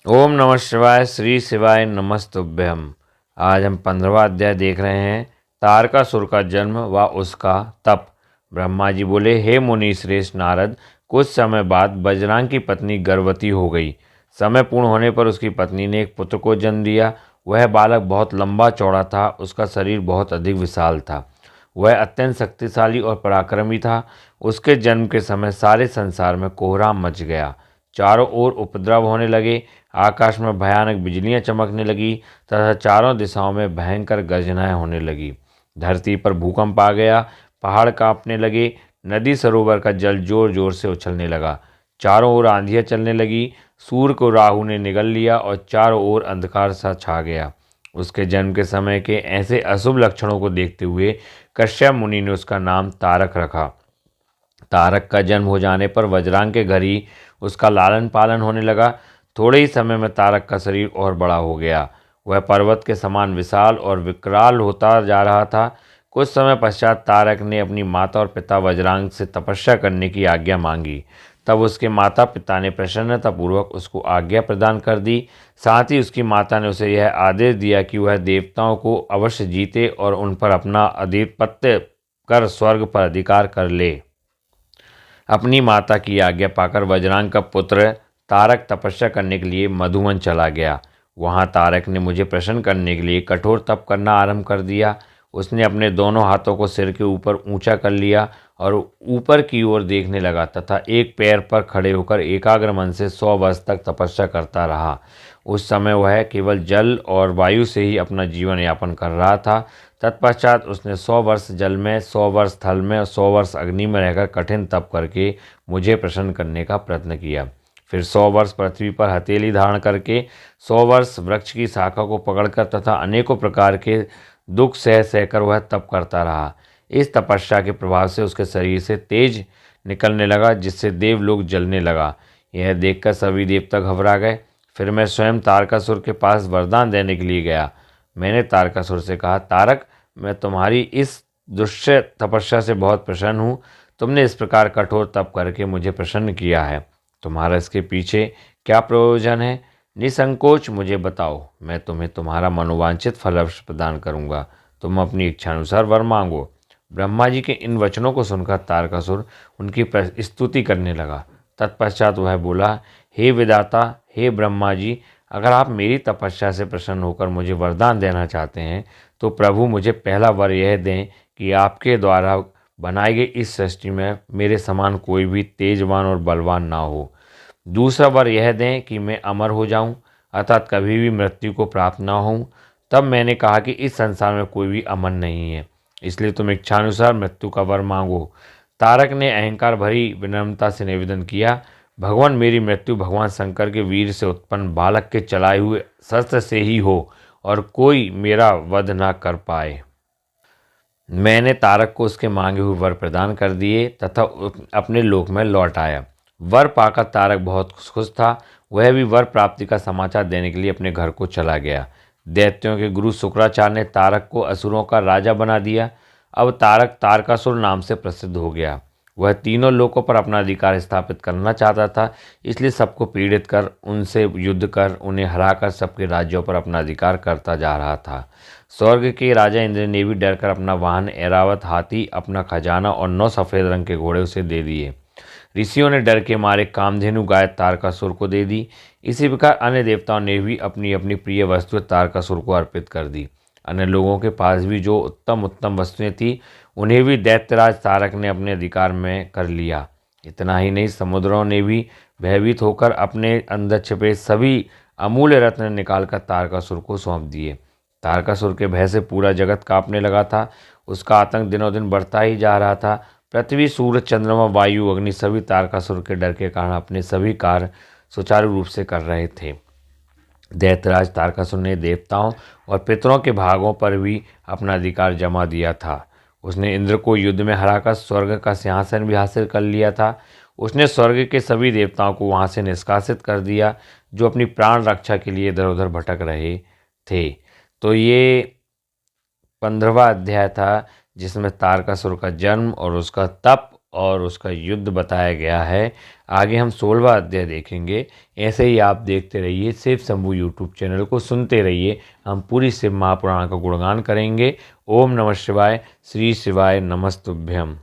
ओम नमः शिवाय। श्री शिवाय नमस्तुभ्यम। आज हम 15वां अध्याय देख रहे हैं, तारकासुर का जन्म व उसका तप। ब्रह्मा जी बोले, हे मुनि श्रेष्ठ नारद, कुछ समय बाद बजरंग की पत्नी गर्भवती हो गई। समय पूर्ण होने पर उसकी पत्नी ने एक पुत्र को जन्म दिया। वह बालक बहुत लंबा चौड़ा था, उसका शरीर बहुत अधिक विशाल था। वह अत्यंत शक्तिशाली और पराक्रमी था। उसके जन्म के समय सारे संसार में कोहराम मच गया। चारों ओर उपद्रव होने लगे। आकाश में भयानक बिजलियां चमकने लगी तथा चारों दिशाओं में भयंकर गर्जनाएं होने लगी। धरती पर भूकंप आ गया, पहाड़ कांपने लगे, नदी सरोवर का जल जोर जोर से उछलने लगा। चारों ओर आंधियां चलने लगी। सूर्य को राहु ने निगल लिया और चारों ओर अंधकार सा छा गया। उसके जन्म के समय के ऐसे अशुभ लक्षणों को देखते हुए कश्यप मुनि ने उसका नाम तारक रखा। तारक का जन्म हो जाने पर वज्रांग के घर ही उसका लालन पालन होने लगा। थोड़े ही समय में तारक का शरीर और बड़ा हो गया। वह पर्वत के समान विशाल और विकराल होता जा रहा था। कुछ समय पश्चात तारक ने अपनी माता और पिता वज्रांग से तपस्या करने की आज्ञा मांगी। तब उसके माता पिता ने प्रसन्नतापूर्वक उसको आज्ञा प्रदान कर दी। साथ ही उसकी माता ने उसे यह आदेश दिया कि वह देवताओं को अवश्य जीते और उन पर अपना आधिपत्य कर स्वर्ग पर अधिकार कर ले। अपनी माता की आज्ञा पाकर वज्रांग का पुत्र तारक तपस्या करने के लिए मधुवन चला गया। वहां तारक ने मुझे प्रसन्न करने के लिए कठोर तप करना आरंभ कर दिया। उसने अपने दोनों हाथों को सिर के ऊपर ऊंचा कर लिया और ऊपर की ओर देखने लगा तथा एक पैर पर खड़े होकर एकाग्र मन से 100 वर्ष तक तपस्या करता रहा। उस समय वह केवल जल और वायु से ही अपना जीवन यापन कर रहा था। तत्पश्चात उसने 100 वर्ष जल में, 100 वर्ष थल में और 100 वर्ष अग्नि में रहकर कठिन तप करके मुझे प्रसन्न करने का प्रयत्न किया। फिर 100 वर्ष पृथ्वी पर हथेली धारण करके, 100 वर्ष वृक्ष की शाखा को पकड़कर तथा अनेकों प्रकार के दुख सह सहकर वह तप करता रहा। इस तपस्या के प्रभाव से उसके शरीर से तेज निकलने लगा, जिससे देवलोक जलने लगा। यह देखकर सभी देवता घबरा गए। फिर मैं स्वयं तारकासुर के पास वरदान देने के लिए गया। मैंने तारकासुर से कहा, तारक, मैं तुम्हारी इस दुष्य तपस्या से बहुत प्रसन्न हूँ। तुमने इस प्रकार कठोर तप करके मुझे प्रसन्न किया है। तुम्हारा इसके पीछे क्या प्रयोजन है? निसंकोच मुझे बताओ, मैं तुम्हें तुम्हारा मनोवांछित फल अवश्य प्रदान करूँगा। तुम अपनी इच्छानुसार वर मांगो। ब्रह्मा जी के इन वचनों को सुनकर तारकासुर उनकी स्तुति करने लगा। तत्पश्चात वह बोला, हे विधाता, हे ब्रह्मा जी, अगर आप मेरी तपस्या से प्रसन्न होकर मुझे वरदान देना चाहते हैं तो प्रभु मुझे पहला वर यह दें कि आपके द्वारा बनाई गई इस सृष्टि में मेरे समान कोई भी तेजवान और बलवान ना हो। दूसरा वर यह दें कि मैं अमर हो जाऊं, अर्थात कभी भी मृत्यु को प्राप्त ना हूं। तब मैंने कहा कि इस संसार में कोई भी अमर नहीं है, इसलिए तुम इच्छानुसार मृत्यु का वर मांगो। तारक ने अहंकार भरी विनम्रता से निवेदन किया, भगवान, मेरी मृत्यु भगवान शंकर के वीर से उत्पन्न बालक के चलाए हुए शस्त्र से ही हो और कोई मेरा वध ना कर पाए। मैंने तारक को उसके मांगे हुए वर प्रदान कर दिए तथा अपने लोक में लौट आया। वर पाकर तारक बहुत खुश था। वह भी वर प्राप्ति का समाचार देने के लिए अपने घर को चला गया। दैत्यों के गुरु शुक्राचार्य ने तारक को असुरों का राजा बना दिया। अब तारक तारकासुर नाम से प्रसिद्ध हो गया। वह तीनों लोकों पर अपना अधिकार स्थापित करना चाहता था, इसलिए सबको पीड़ित कर, उनसे युद्ध कर, उन्हें हराकर सबके राज्यों पर अपना अधिकार करता जा रहा था। स्वर्ग के राजा इंद्र ने भी डरकर अपना वाहन ऐरावत हाथी, अपना खजाना और 9 सफ़ेद रंग के घोड़े उसे दे दिए। ऋषियों ने डर के मारे कामधेनु गाय तारकासुर को दे दी। इसी प्रकार अन्य देवताओं ने भी अपनी अपनी प्रिय वस्तुएं तारकासुर को अर्पित कर दी। अन्य लोगों के पास भी जो उत्तम उत्तम वस्तुएं थी, उन्हें भी दैत्यराज तारक ने अपने अधिकार में कर लिया। इतना ही नहीं, समुद्रों ने भी भयभीत होकर अपने अंदर छिपे सभी अमूल्य रत्न निकालकर तारकासुर को सौंप दिए। तारकासुर के भय से पूरा जगत कांपने लगा था। उसका आतंक दिनों दिन बढ़ता ही जा रहा था। पृथ्वी, सूर्य, चंद्रमा, वायु, अग्नि सभी तारकासुर के डर के कारण अपने सभी कार्य सुचारू रूप से कर रहे थे। दैत्यराज तारकासुर ने देवताओं और पितरों के भागों पर भी अपना अधिकार जमा दिया था। उसने इंद्र को युद्ध में हराकर स्वर्ग का सिंहासन भी हासिल कर लिया था। उसने स्वर्ग के सभी देवताओं को वहां से निष्कासित कर दिया, जो अपनी प्राण रक्षा के लिए इधर उधर भटक रहे थे। तो ये 15वां अध्याय था, जिसमें तारकासुर का जन्म और उसका तप और उसका युद्ध बताया गया है। आगे हम 16वां अध्याय देखेंगे। ऐसे ही आप देखते रहिए शिव शंभू यूट्यूब चैनल को, सुनते रहिए। हम पूरी शिव महापुराण का गुणगान करेंगे। ओम नमः शिवाय। श्री शिवाय नमस्तुभ्यम।